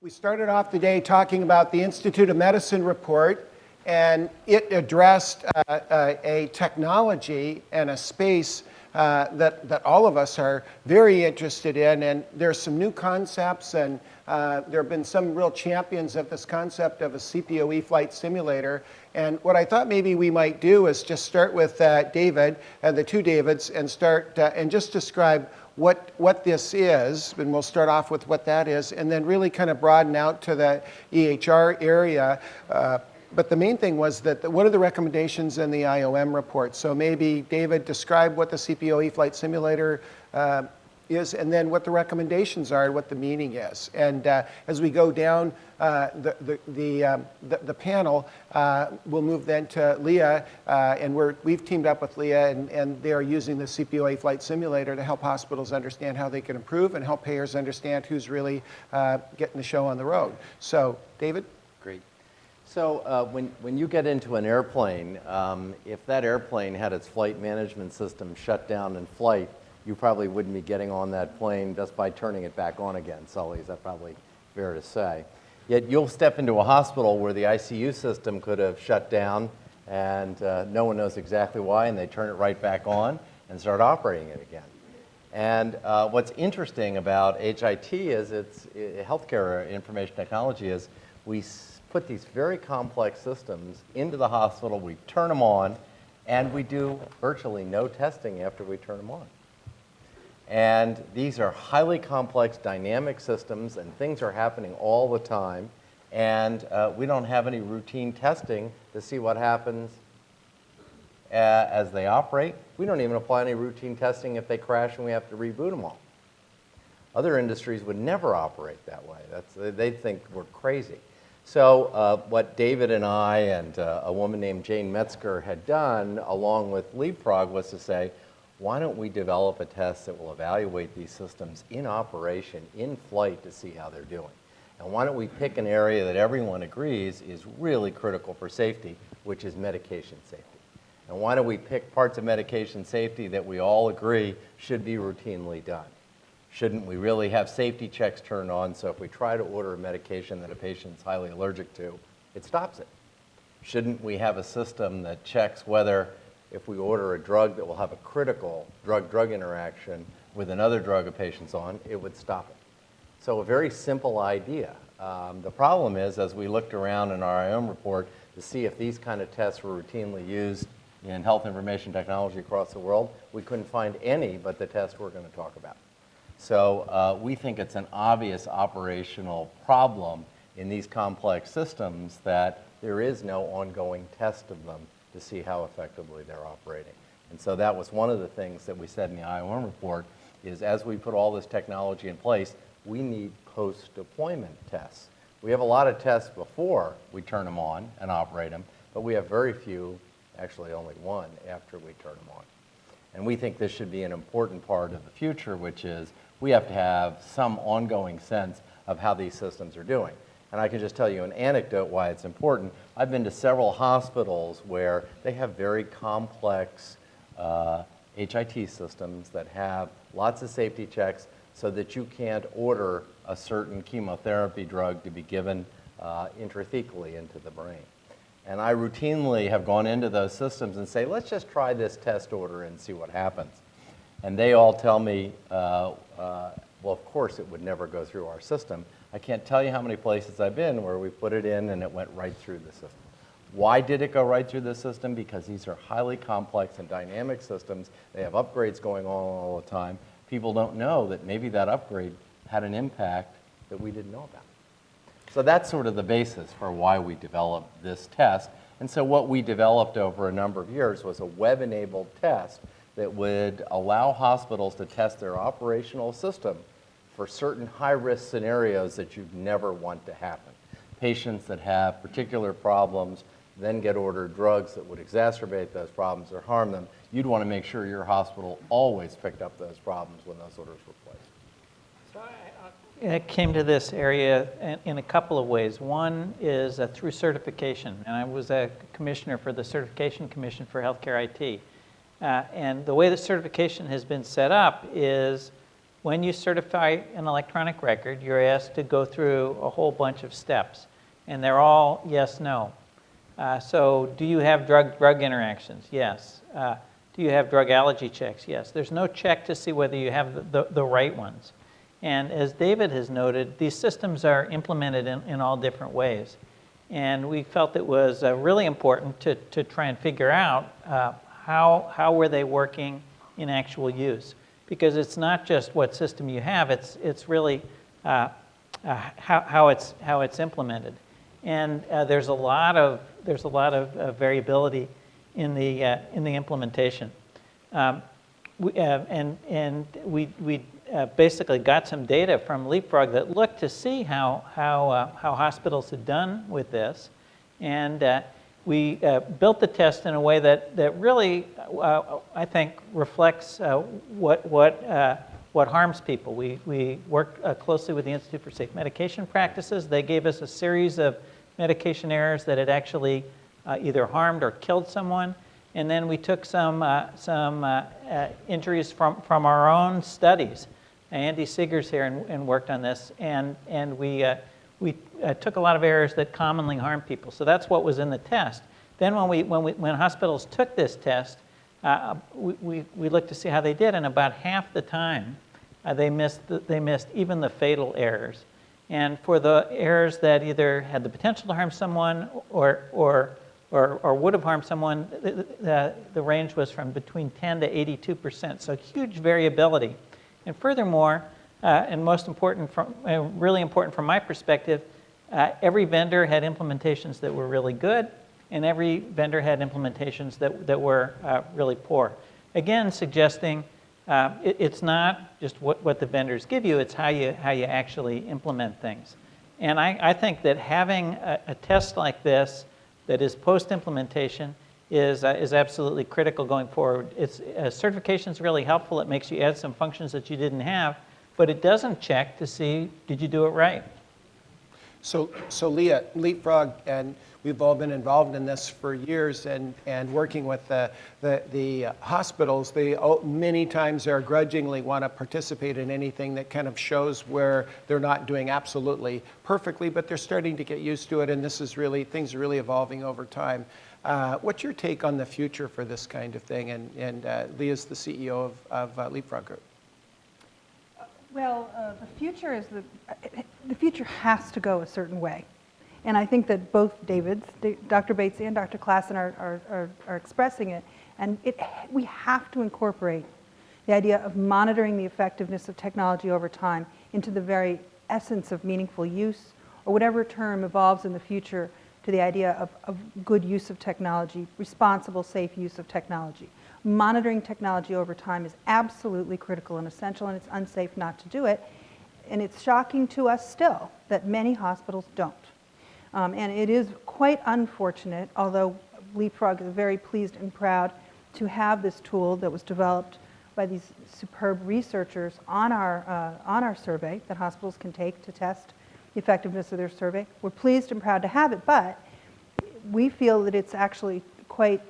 We started off the day talking about the Institute of Medicine report, and it addressed a technology and a space that all of us are very interested in. And there's some new concepts, and there have been some real champions of this concept of a CPOE flight simulator. And what I thought maybe we might do is just start with David, the two Davids, and start and just describe what this is, and we'll start off with what that is, and then really kind of broaden out to the EHR area. But the main thing was that what are the recommendations in the IOM report? So maybe, David, describe what the CPOE flight simulator is, and then what the recommendations are and what the meaning is. And as we go down the panel, we'll move then to Leah, and we've teamed up with Leah, and they are using the CPOE flight simulator to help hospitals understand how they can improve and help payers understand who's really getting the show on the road. So, David? Great. So when you get into an airplane, if that airplane had its flight management system shut down in flight, you probably wouldn't be getting on that plane just by turning it back on again. Sully, is that probably fair to say? Yet you'll step into a hospital where the ICU system could have shut down and no one knows exactly why, and they turn it right back on and start operating it again. And what's interesting about HIT is it's healthcare information technology is we put these very complex systems into the hospital, we turn them on, and we do virtually no testing after we turn them on. And these are highly complex dynamic systems, and things are happening all the time, and we don't have any routine testing to see what happens as they operate. We don't even apply any routine testing if they crash and we have to reboot them all. Other industries would never operate that way. They'd think we're crazy. So what David and I and a woman named Jane Metzger had done, along with Leapfrog, was to say, why don't we develop a test that will evaluate these systems in operation, in flight, to see how they're doing? And why don't we pick an area that everyone agrees is really critical for safety, which is medication safety? And why don't we pick parts of medication safety that we all agree should be routinely done? Shouldn't we really have safety checks turned on so if we try to order a medication that a patient's highly allergic to, it stops it? Shouldn't we have a system that checks whether if we order a drug that will have a critical drug-drug interaction with another drug a patient's on, it would stop it? So a very simple idea. The problem is, as we looked around in our IOM report to see if these kind of tests were routinely used in health information technology across the world, we couldn't find any but the test we're going to talk about. So we think it's an obvious operational problem in these complex systems that there is no ongoing test of them to see how effectively they're operating. And so that was one of the things that we said in the IOM report is as we put all this technology in place, we need post-deployment tests. We have a lot of tests before we turn them on and operate them, but we have very few, actually only one, after we turn them on. And we think this should be an important part of the future, which is we have to have some ongoing sense of how these systems are doing. And I can just tell you an anecdote why it's important. I've been to several hospitals where they have very complex HIT systems that have lots of safety checks so that you can't order a certain chemotherapy drug to be given intrathecally into the brain. And I routinely have gone into those systems and say, let's just try this test order and see what happens. And they all tell me, well, of course it would never go through our system. I can't tell you how many places I've been where we put it in and it went right through the system. Why did it go right through the system? Because these are highly complex and dynamic systems. They have upgrades going on all the time. People don't know that maybe that upgrade had an impact that we didn't know about. So that's sort of the basis for why we developed this test. And so what we developed over a number of years was a web-enabled test that would allow hospitals to test their operational system for certain high-risk scenarios that you'd never want to happen. Patients that have particular problems then get ordered drugs that would exacerbate those problems or harm them. You'd want to make sure your hospital always picked up those problems when those orders were placed. So I came to this area in a couple of ways. One is through certification, and I was a commissioner for the Certification Commission for Healthcare IT. And the way the certification has been set up is when you certify an electronic record, you're asked to go through a whole bunch of steps, and they're all yes, no. So do you have drug interactions? Yes. Do you have drug allergy checks? Yes. There's no check to see whether you have the right ones. And as David has noted, these systems are implemented in all different ways. And we felt it was really important to try and figure out how were they working in actual use. Because it's not just what system you have, it's really how it's implemented. And there's a lot of variability in the implementation. We basically got some data from Leapfrog that looked to see how hospitals had done with this, and we built the test in a way that really I think reflects what harms people. We worked closely with the Institute for Safe Medication Practices. They gave us a series of medication errors that had actually either harmed or killed someone. And then we took some injuries from our own studies. Andy Seeger's here and worked on this. And we took a lot of errors that commonly harm people. So that's what was in the test. Then when hospitals took this test, we looked to see how they did. And about half the time, they missed even the fatal errors. And for the errors that either had the potential to harm someone or would have harmed someone, the range was from between 10 to 82%. So huge variability. And furthermore, and most important, really important from my perspective, every vendor had implementations that were really good, and every vendor had implementations that were really poor. Again, suggesting it's not just what the vendors give you, it's how you actually implement things. And I think that having a test like this that is post-implementation is absolutely critical going forward. Certification is really helpful. It makes you add some functions that you didn't have, but it doesn't check to see, did you do it right? So Leah, Leapfrog, and we've all been involved in this for years and working with the hospitals. They many times are grudgingly want to participate in anything that kind of shows where they're not doing absolutely perfectly, but they're starting to get used to it, and this is really, things are really evolving over time. What's your take on the future for this kind of thing? And Leah's the CEO of Leapfrog Group. Well, the future is the future has to go a certain way. And I think that both Dr. Bates and Dr. Klassen are expressing it. And we have to incorporate the idea of monitoring the effectiveness of technology over time into the very essence of meaningful use, or whatever term evolves in the future to the idea of good use of technology, responsible, safe use of technology. Monitoring technology over time is absolutely critical and essential, and it's unsafe not to do it. And it's shocking to us still that many hospitals don't. And it is quite unfortunate, although Leapfrog is very pleased and proud to have this tool that was developed by these superb researchers on our survey that hospitals can take to test the effectiveness of their survey. We're pleased and proud to have it, but we feel that it's actually quite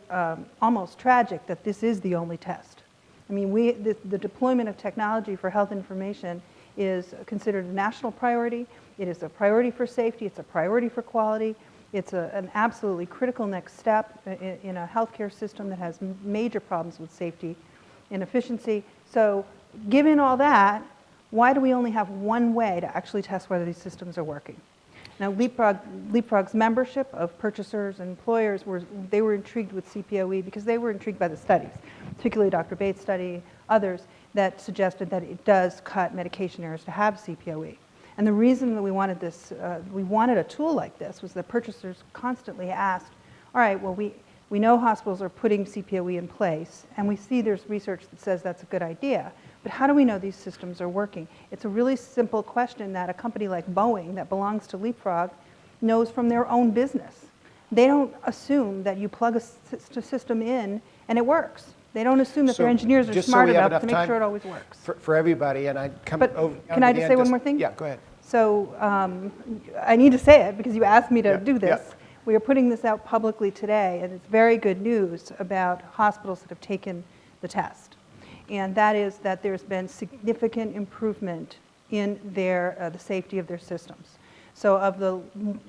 almost tragic that this is the only test. I mean, the deployment of technology for health information is considered a national priority. It is a priority for safety. It's a priority for quality. It's an absolutely critical next step in a healthcare system that has major problems with safety and efficiency. So given all that, why do we only have one way to actually test whether these systems are working? Now, Leapfrog's membership of purchasers and employers, they were intrigued with CPOE because they were intrigued by the studies, particularly Dr. Bates' study, others, that suggested that it does cut medication errors to have CPOE. And the reason that we wanted this, we wanted a tool like this was that purchasers constantly asked, all right, well, we know hospitals are putting CPOE in place, and we see there's research that says that's a good idea, but how do we know these systems are working? It's a really simple question that a company like Boeing that belongs to Leapfrog knows from their own business. They don't assume that you plug a system in and it works. They don't assume that their engineers are smart enough to make sure it always works. For everybody, and I come but over. Can I just say one more thing? Yeah, go ahead. So I need to say it because you asked me to do this. Yeah. We are putting this out publicly today, and it's very good news about hospitals that have taken the test. and that is that there's been significant improvement in the safety of their systems. So of the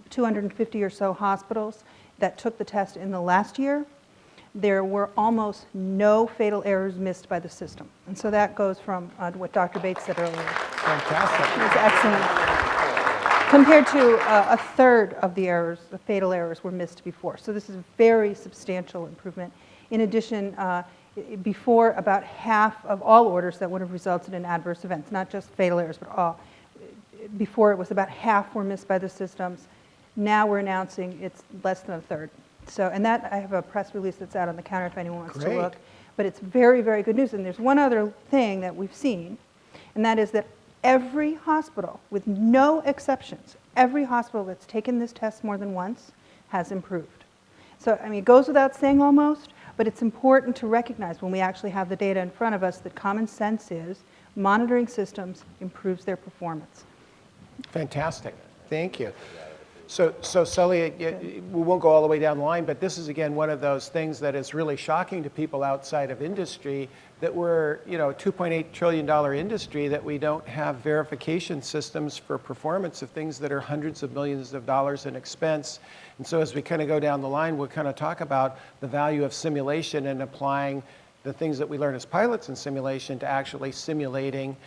250 or so hospitals that took the test in the last year, there were almost no fatal errors missed by the system. And so that goes from what Dr. Bates said earlier. Fantastic. It's excellent. Compared to a third of the errors, the fatal errors were missed before. So this is a very substantial improvement. In addition, before, about half of all orders that would have resulted in adverse events, not just fatal errors, but all. Before it was about half were missed by the systems. Now we're announcing it's less than a third. So, and that, I have a press release that's out on the counter if anyone wants to look. But it's very, very good news. And there's one other thing that we've seen, and that is that every hospital, with no exceptions, every hospital that's taken this test more than once has improved. So, I mean, it goes without saying almost, but it's important to recognize when we actually have the data in front of us that common sense is monitoring systems improves their performance. Fantastic. Thank you. So Sully, we won't go all the way down the line, but this is, again, one of those things that is really shocking to people outside of industry, that we're, a $2.8 trillion industry, that we don't have verification systems for performance of things that are hundreds of millions of dollars in expense. And so as we kind of go down the line, we'll kind of talk about the value of simulation and applying the things that we learn as pilots in simulation to actually simulating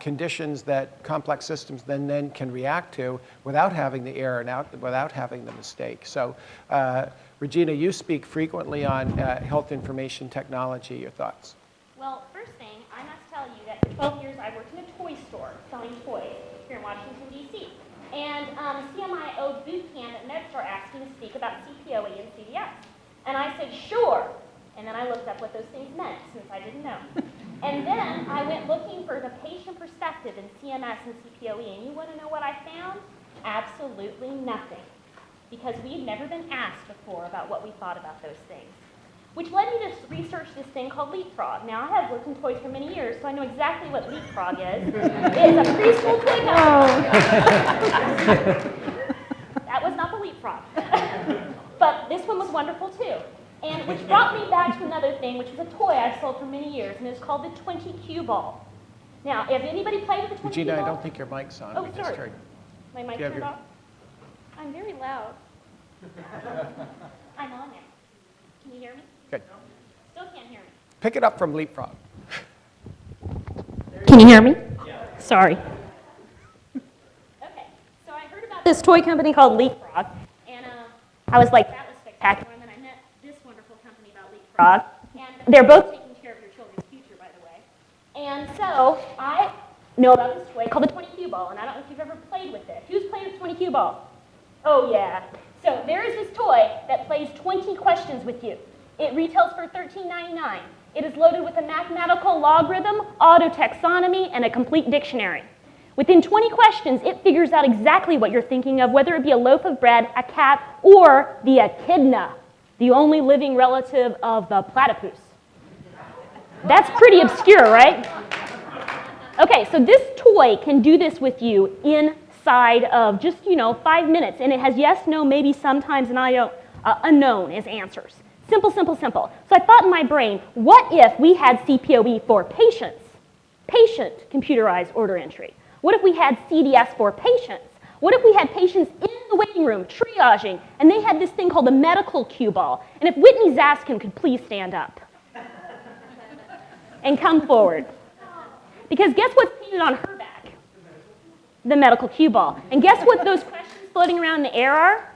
conditions that complex systems then can react to without having the error and without having the mistake. So Regina, you speak frequently on health information technology. Your thoughts? Well, first thing, I must tell you that for 12 years I worked in a toy store selling toys here in Washington, D.C. And CMIO boot camp at MedStar asked me to speak about CPOE and CDS. And I said, sure. And then I looked up what those things meant, since I didn't know. And then I went looking for the patient perspective in CMS and CPOE, and you want to know what I found? Absolutely nothing. Because we've never been asked before about what we thought about those things. Which led me to research this thing called Leapfrog. Now, I have worked in toys for many years, so I know exactly what Leapfrog is. It's a preschool toy company. That was not the Leapfrog. But this one was wonderful, too. And which brought me back to another thing, which was a toy I've sold for many years, and it's called the 20 cue ball. Now, have anybody played with the 20 cue ball? Regina, I don't think your mic's on. Oh, We sorry. just heard. My mic Do you have turned your- off? I'm very loud. I'm on there. Can you hear me? Good. Still can't hear me. Pick it up from Leapfrog. Can you hear me? Yeah. Sorry. Okay, so I heard about this toy company called Leapfrog, and I was like, that was spectacular. And then I met this wonderful company about Leapfrog, and they're both taking care of your children's future, by the way. And so I know about this toy called the 20 cue ball, and I don't know if you've ever played with it. Who's played with 20 cue ball? Oh yeah. So there is this toy that plays 20 questions with you. It retails for $13.99. It is loaded with a mathematical logarithm, auto-taxonomy, and a complete dictionary. Within 20 questions, it figures out exactly what you're thinking of, whether it be a loaf of bread, a cat, or the echidna, the only living relative of the platypus. That's pretty obscure, right? Okay, so this toy can do this with you inside of just, 5 minutes, and it has yes, no, maybe, sometimes, and unknown as answers. Simple, simple, simple. So I thought in my brain, what if we had CPOE for patients? Patient computerized order entry. What if we had CDS for patients? What if we had patients in the waiting room triaging, and they had this thing called the medical cue ball? And if Whitney Zaskin could please stand up and come forward. Because guess what's painted on her back? The medical cue ball. And guess what those questions floating around in the air are?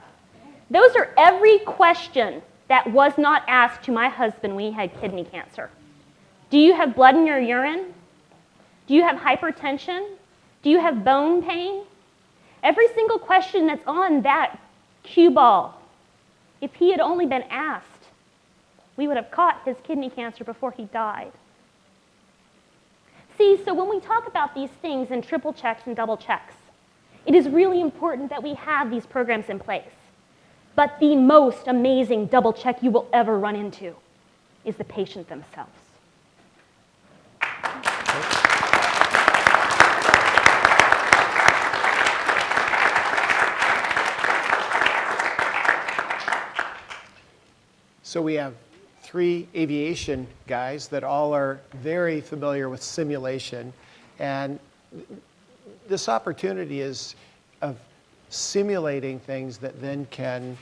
Those are every question that was not asked to my husband when he had kidney cancer. Do you have blood in your urine? Do you have hypertension? Do you have bone pain? Every single question that's on that cue ball, if he had only been asked, we would have caught his kidney cancer before he died. See, so when we talk about these things and triple checks and double checks, it is really important that we have these programs in place. But the most amazing double check you will ever run into is the patient themselves. So we have 3 aviation guys that all are very familiar with simulation. And this opportunity is of simulating things that then can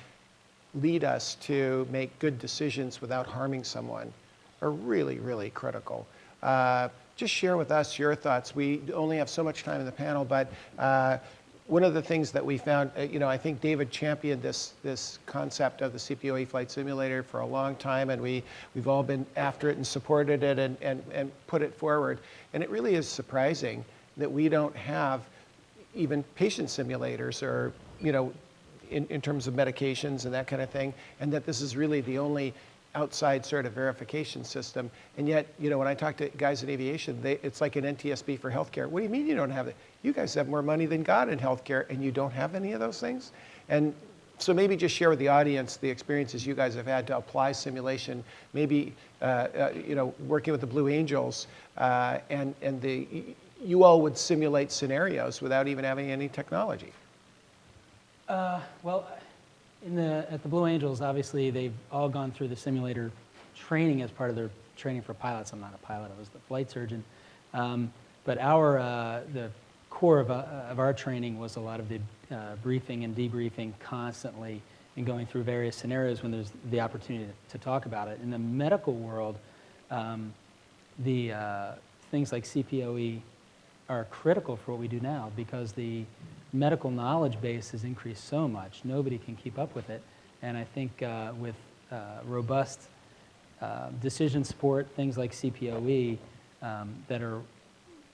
lead us to make good decisions without harming someone are really, really critical. Just share with us your thoughts. We only have so much time in the panel, but one of the things that we found, I think David championed this concept of the CPOE Flight Simulator for a long time, and we've all been after it and supported it and put it forward. And it really is surprising that we don't have even patient simulators or, in terms of medications and that kind of thing, and that this is really the only outside sort of verification system. And yet, when I talk to guys in aviation, it's like an NTSB for healthcare. What do you mean you don't have it? You guys have more money than God in healthcare, and you don't have any of those things? And so maybe just share with the audience the experiences you guys have had to apply simulation, maybe, working with the Blue Angels, and you all would simulate scenarios without even having any technology. Well, at the Blue Angels, obviously, they've all gone through the simulator training as part of their training for pilots. I'm not a pilot, I was the flight surgeon. But the core of our training was a lot of the briefing and debriefing constantly and going through various scenarios when there's the opportunity to talk about it. In the medical world, the things like CPOE are critical for what we do now because the medical knowledge base has increased so much. Nobody can keep up with it. And I think with robust decision support, things like CPOE that are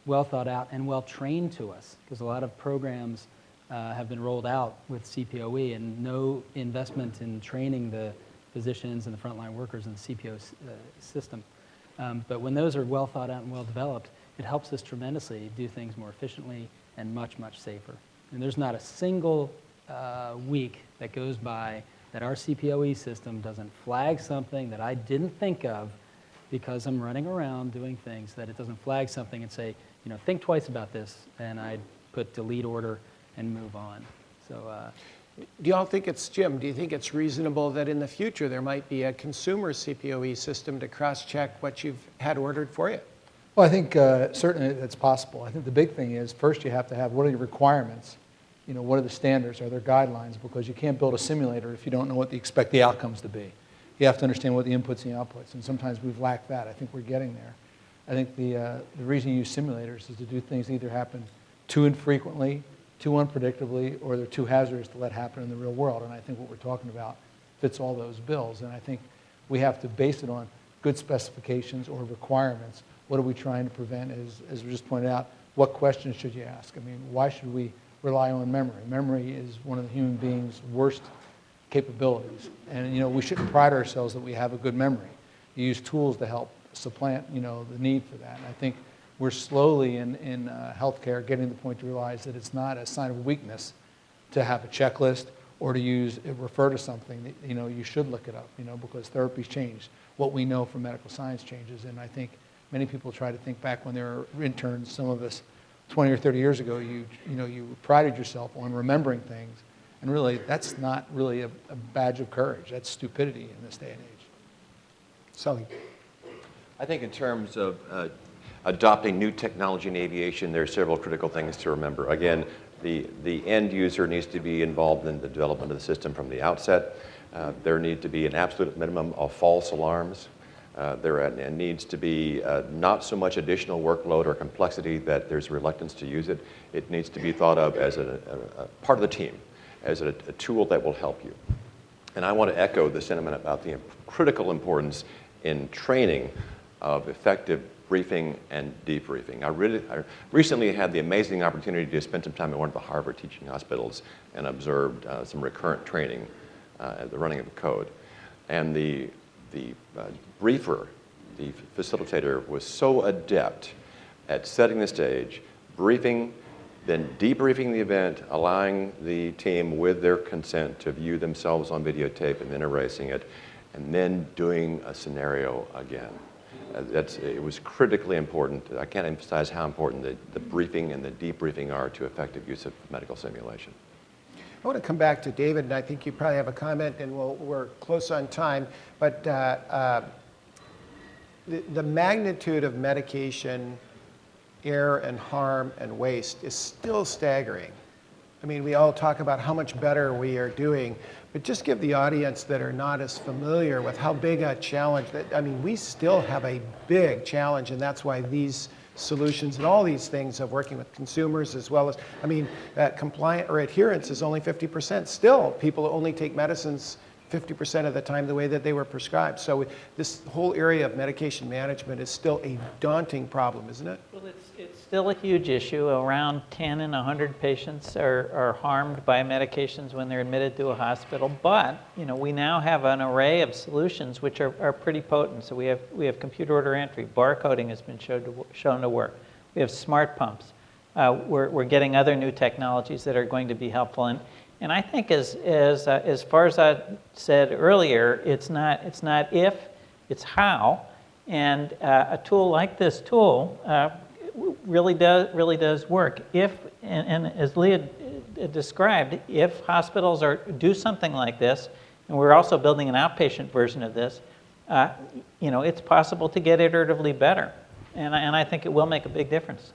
well thought out and well trained to us, because a lot of programs have been rolled out with CPOE and no investment in training the physicians and the frontline workers in the CPO system. But when those are well thought out and well developed, it helps us tremendously do things more efficiently and much, much safer. And there's not a single week that goes by that our CPOE system doesn't flag something that I didn't think of because I'm running around doing things, that it doesn't flag something and say, think twice about this, and I'd put delete order and move on. So, do y'all think Jim, do you think it's reasonable that in the future there might be a consumer CPOE system to cross-check what you've had ordered for you? Well, I think certainly it's possible. I think the big thing is first you have to have what are the requirements? What are the standards? Are there guidelines? Because you can't build a simulator if you don't know what you expect the outcomes to be. You have to understand what the inputs and the outputs, and sometimes we've lacked that. I think we're getting there. I think the reason you use simulators is to do things that either happen too infrequently, too unpredictably, or they're too hazardous to let happen in the real world. And I think what we're talking about fits all those bills. And I think we have to base it on good specifications or requirements. What are we trying to prevent? As we just pointed out, what questions should you ask? I mean, why should we rely on memory? Memory is one of the human being's worst capabilities. And we shouldn't pride ourselves that we have a good memory. You use tools to help supplant the need for that. And I think we're slowly in healthcare getting to the point to realize that it's not a sign of weakness to have a checklist or to refer to something that you should look it up, because therapies change. What we know from medical science changes. And I think many people try to think back when they were interns. Some of us 20 or 30 years ago, you prided yourself on remembering things. And really, that's not really a badge of courage. That's stupidity in this day and age. Sully. I think in terms of adopting new technology in aviation, there are several critical things to remember. Again, the end user needs to be involved in the development of the system from the outset. There needs to be an absolute minimum of false alarms. There needs to be not so much additional workload or complexity that there's reluctance to use it. It needs to be thought of as a part of the team, as a tool that will help you. And I want to echo the sentiment about the critical importance in training of effective briefing and debriefing. I recently had the amazing opportunity to spend some time at one of the Harvard teaching hospitals and observed some recurrent training at the running of the code. And the briefer, the facilitator, was so adept at setting the stage, briefing, then debriefing the event, allowing the team with their consent to view themselves on videotape and then erasing it, and then doing a scenario again. It was critically important. I can't emphasize how important the briefing and the debriefing are to effective use of medical simulation. I want to come back to David, and I think you probably have a comment, and we're close on time. But the magnitude of medication error and harm and waste is still staggering. I mean, we all talk about how much better we are doing, but just give the audience that are not as familiar with how big a challenge that, I mean, we still have a big challenge, and that's why these solutions and all these things of working with consumers as well as, I mean, compliant or adherence is only 50%. Still, people only take medicines 50% of the time the way that they were prescribed. So this whole area of medication management is still a daunting problem, isn't it? Well, it's still a huge issue. Around 10 in 100 patients are harmed by medications when they're admitted to a hospital. But we now have an array of solutions which are pretty potent. So we have computer order entry. Barcoding has been shown to work. We have smart pumps. We're getting other new technologies that are going to be helpful. And I think as far as I said earlier, it's not if, it's how. And a tool like this tool really does work. If, and as Leah described, if hospitals do something like this, and we're also building an outpatient version of this, it's possible to get iteratively better. And I think it will make a big difference.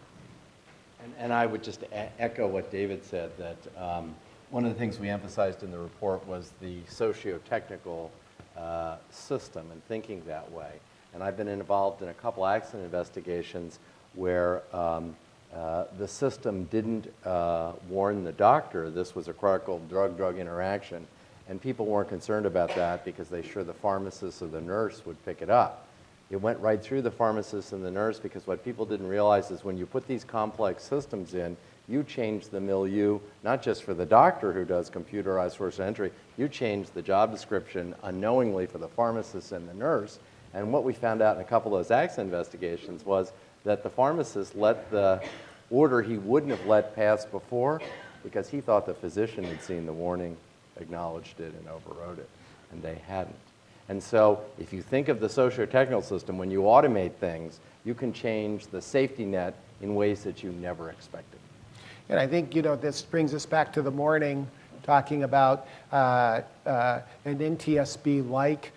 And I would just echo what David said, that one of the things we emphasized in the report was the socio-technical system and thinking that way. And I've been involved in a couple accident investigations where the system didn't warn the doctor this was a critical drug-drug interaction, and people weren't concerned about that because they sure the pharmacist or the nurse would pick it up. It went right through the pharmacist and the nurse, because what people didn't realize is when you put these complex systems in, you change the milieu, not just for the doctor who does computerized first entry, you change the job description unknowingly for the pharmacist and the nurse. And what we found out in a couple of those accident investigations was that the pharmacist let the order he wouldn't have let pass before because he thought the physician had seen the warning, acknowledged it, and overrode it, and they hadn't. And so if you think of the socio-technical system, when you automate things, you can change the safety net in ways that you never expected. And I think, this brings us back to the morning, talking about an NTSB-like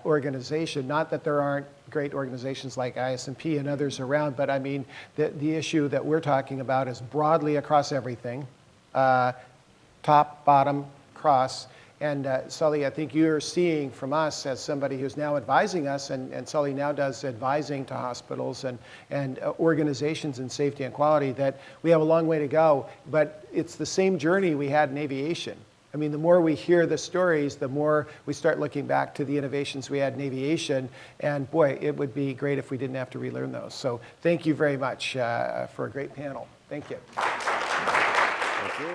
organization. Not that there aren't great organizations like ISMP and others around, but I mean, the issue that we're talking about is broadly across everything, top, bottom, cross. And Sully, I think you're seeing from us as somebody who's now advising us, and Sully now does advising to hospitals and organizations in safety and quality, that we have a long way to go, but it's the same journey we had in aviation. I mean, the more we hear the stories, the more we start looking back to the innovations we had in aviation, and boy, it would be great if we didn't have to relearn those. So thank you very much for a great panel. Thank you. Thank you.